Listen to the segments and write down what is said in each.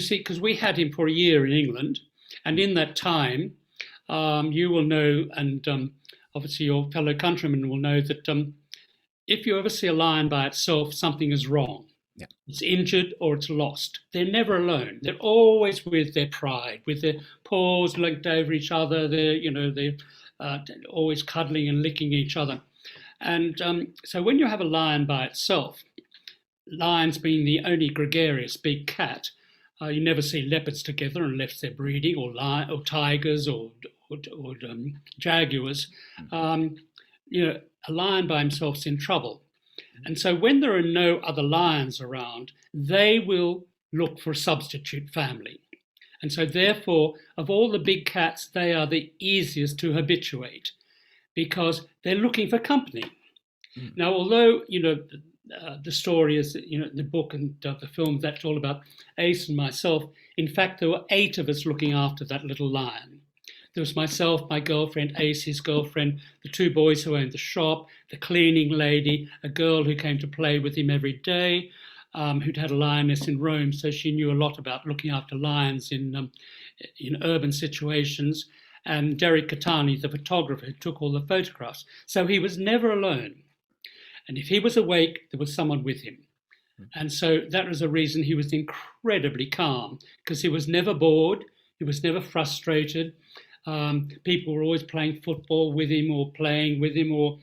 see, because we had him for a year in England, and in that time, you will know, and obviously your fellow countrymen will know that if you ever see a lion by itself, something is wrong. Yeah. It's injured or it's lost. They're never alone. They're always with their pride, with their paws linked over each other. They're always cuddling and licking each other. And so when you have a lion by itself, lions being the only gregarious big cat, you never see leopards together unless they're breeding, or tigers or jaguars. A lion by himself's in trouble. And so when there are no other lions around, they will look for a substitute family. And so therefore, of all the big cats, they are the easiest to habituate because they're looking for company. Mm. Now, although, the story is, the book and the film, that's all about Ace and myself. In fact, there were 8 of us looking after that little lion. There was myself, my girlfriend, Ace, his girlfriend, the 2 boys who owned the shop, the cleaning lady, a girl who came to play with him every day, who'd had a lioness in Rome, so she knew a lot about looking after lions in urban situations, and Derek Catani, the photographer, who took all the photographs. So he was never alone. And if he was awake, there was someone with him. And so that was a reason he was incredibly calm, because he was never bored, he was never frustrated. People were always playing football with him or playing with him, or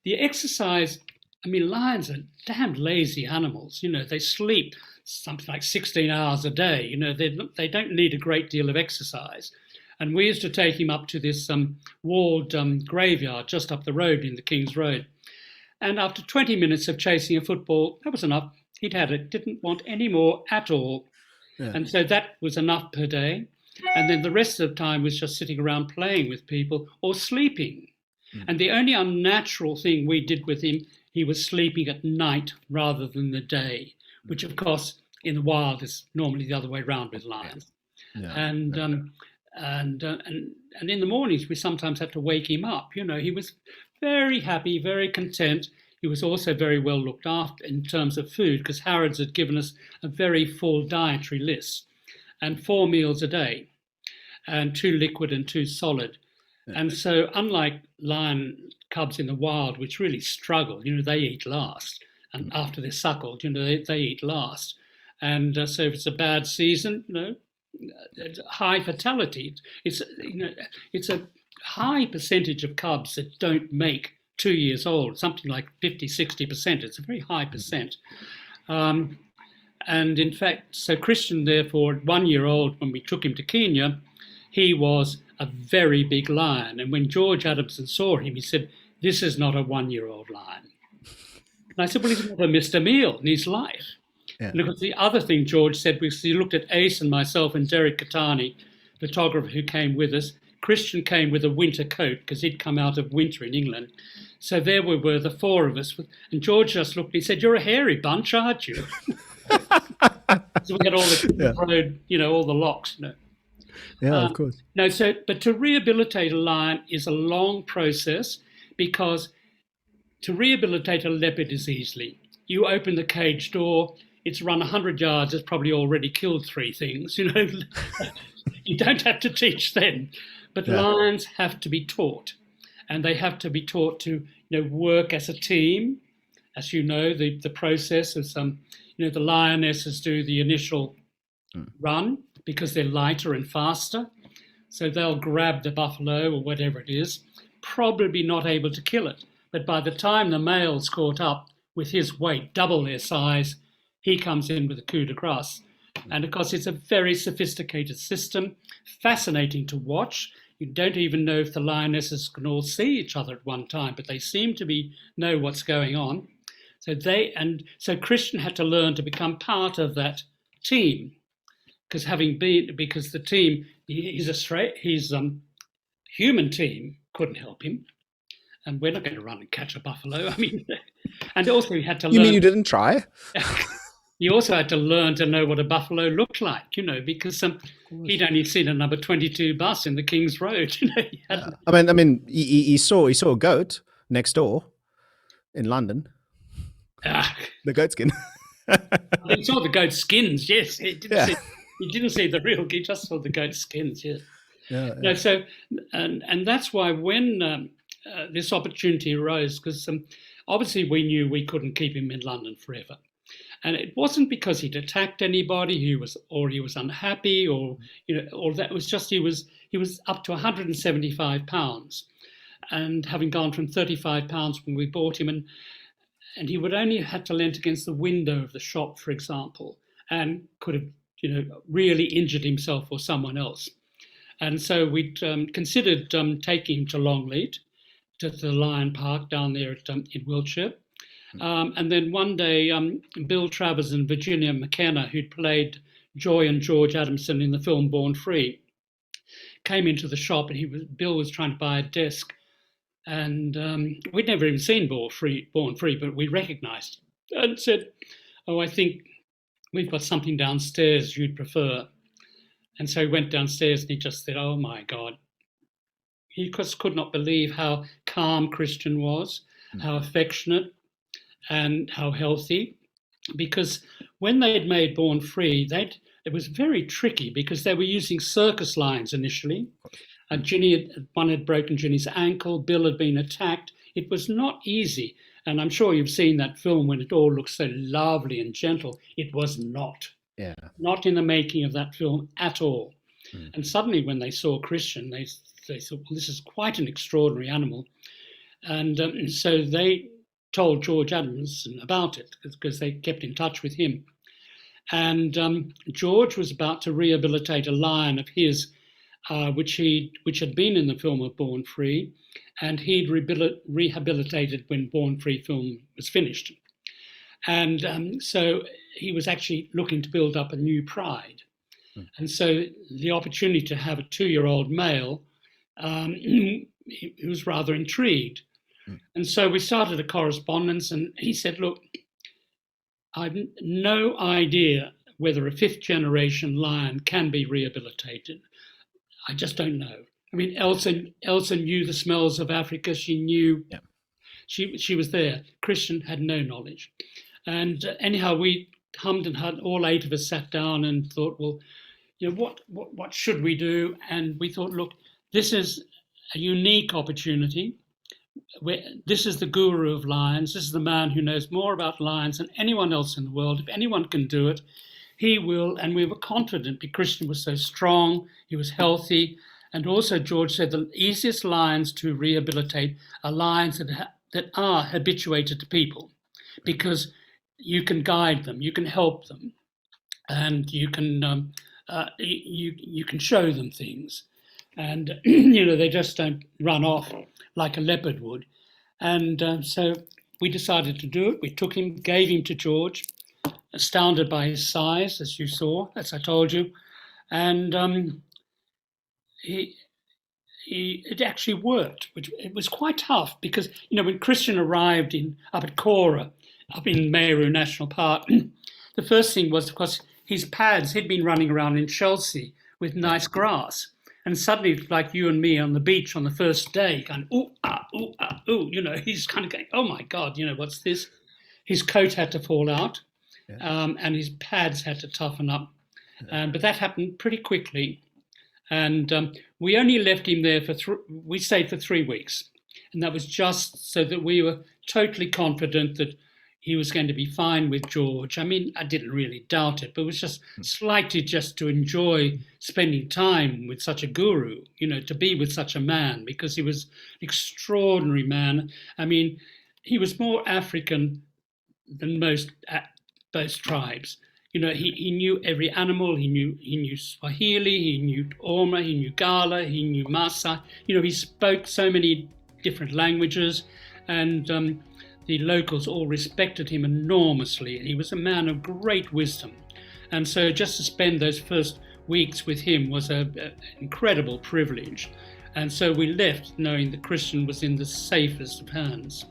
the exercise. I mean, lions are damn lazy animals. They sleep something like 16 hours a day. They don't need a great deal of exercise. And we used to take him up to this walled graveyard just up the road in the King's Road. And after 20 minutes of chasing a football, that was enough. He'd had it, didn't want any more at all. Yeah. And so that was enough per day. And then the rest of the time was just sitting around playing with people or sleeping. Mm. And the only unnatural thing we did with him, he was sleeping at night rather than the day, which of course in the wild is normally the other way around with lions. Yeah. And in the mornings we sometimes had to wake him up. He was very happy, very content. He was also very well looked after in terms of food, because Harrods had given us a very full dietary list. And 4 meals a day, and 2 liquid and 2 solid. Yeah. And so unlike lion cubs in the wild, which really struggle, they eat last. And after they're suckled, they eat last. And so if it's a bad season, high fatality. It's a high percentage of cubs that don't make 2 years old, something like 50, 60%. It's a very high percent. And in fact, so Christian, therefore, at 1 year old, when we took him to Kenya, he was a very big lion. And when George Adamson saw him, he said, "This is not a 1-year-old lion." And I said, "Well, he's never missed a meal in his life." Yeah. And of course, the other thing George said, because he looked at Ace and myself and Derek Catani, photographer who came with us. Christian came with a winter coat because he'd come out of winter in England. So there we were, the 4 of us. And George just looked and he said, "You're a hairy bunch, aren't you?" So we had all the road, all the locks, Yeah, of course. No, but to rehabilitate a lion is a long process, because to rehabilitate a leopard is easily. You open the cage door, it's run 100 yards, it's probably already killed 3 things, You don't have to teach them. But lions have to be taught, and they have to be taught to, work as a team. As you know, the process is the lionesses do the initial run because they're lighter and faster. So they'll grab the buffalo or whatever it is, probably not able to kill it. But by the time the male's caught up with his weight, double their size, he comes in with a coup de grace. And of course, it's a very sophisticated system, fascinating to watch. You don't even know if the lionesses can all see each other at one time, but they seem to know what's going on. So Christian had to learn to become part of that team, because the team, his human team couldn't help him, and we're not going to run and catch a buffalo. I mean, and also he had to learn. You mean you didn't try? He also had to learn to know what a buffalo looked like, because he'd only seen a number 22 bus in the King's Road. I mean, he saw a goat next door in London. The goat skin. He saw the goat skins, yes. He didn't see, He didn't see the real, he just saw the goat skins, yeah. Yeah. No, so, and that's why when this opportunity arose, because obviously we knew we couldn't keep him in London forever. And it wasn't because he'd attacked anybody, he was unhappy, or that. It was just he was up to 175 pounds, and having gone from 35 pounds when we bought him, and he would only have to lean against the window of the shop, for example, and could have really injured himself or someone else. And so we'd considered taking him to Longleat, to the Lion Park down there in Wiltshire. And then one day, Bill Travers and Virginia McKenna, who'd played Joy and George Adamson in the film Born Free, came into the shop, and Bill was trying to buy a desk. And we'd never even seen Born Free, but we recognised it and said, "Oh, I think we've got something downstairs you'd prefer." And so he went downstairs and he just said, "Oh my God." He just could not believe how calm Christian was, how affectionate and how healthy. Because when they'd made Born Free, it was very tricky because they were using circus lions initially. One had broken Ginny's ankle, Bill had been attacked. It was not easy. And I'm sure you've seen that film when it all looks so lovely and gentle. It was not. Yeah. Not in the making of that film at all. And suddenly when they saw Christian, they thought, well, this is quite an extraordinary animal. And so they told George Adamson about it because they kept in touch with him. And George was about to rehabilitate a lion of his, which had been in the film of Born Free, and he'd rehabilitated when Born Free film was finished. And so he was actually looking to build up a new pride. And so the opportunity to have a 2-year-old male, he was rather intrigued. And so we started a correspondence, and he said, "Look, I've no idea whether a 5th generation lion can be rehabilitated. I just don't know. I mean, Elsa knew the smells of Africa. She knew, she was there. Christian had no knowledge." And anyhow, we hummed and hawed. All 8 of us sat down and thought, well, what should we do? And we thought, look, this is a unique opportunity. This is the guru of lions. This is the man who knows more about lions than anyone else in the world. If anyone can do it, he will. And we were confident because Christian was so strong, he was healthy. And also George said the easiest lions to rehabilitate are lions that are habituated to people, because you can guide them, you can help them, and you can show them things. And, they just don't run off like a leopard would. And so we decided to do it. We took him, gave him to George, astounded by his size, as you saw, as I told you. And it actually worked, which it was quite tough because, when Christian arrived up at Kora, up in Rehabilitation National Park, the first thing was, of course, his pads, he'd been running around in Chelsea with nice grass. And suddenly, like you and me on the beach on the first day, kind of, ooh, ah, ooh, ah, ooh, he's kind of going, oh my God, what's this? His coat had to fall out, and his pads had to toughen up. But that happened pretty quickly. And we only left him there we stayed for 3 weeks. And that was just so that we were totally confident that he was going to be fine with George. I mean, I didn't really doubt it, but it was just slightly just to enjoy spending time with such a guru, to be with such a man, because he was an extraordinary man. I mean, he was more African than most tribes. He knew every animal. He knew Swahili, he knew Orma, he knew Gala, he knew Maasai. He spoke so many different languages, and the locals all respected him enormously. He was a man of great wisdom. And so just to spend those first weeks with him was an incredible privilege. And so we left knowing that Christian was in the safest of hands.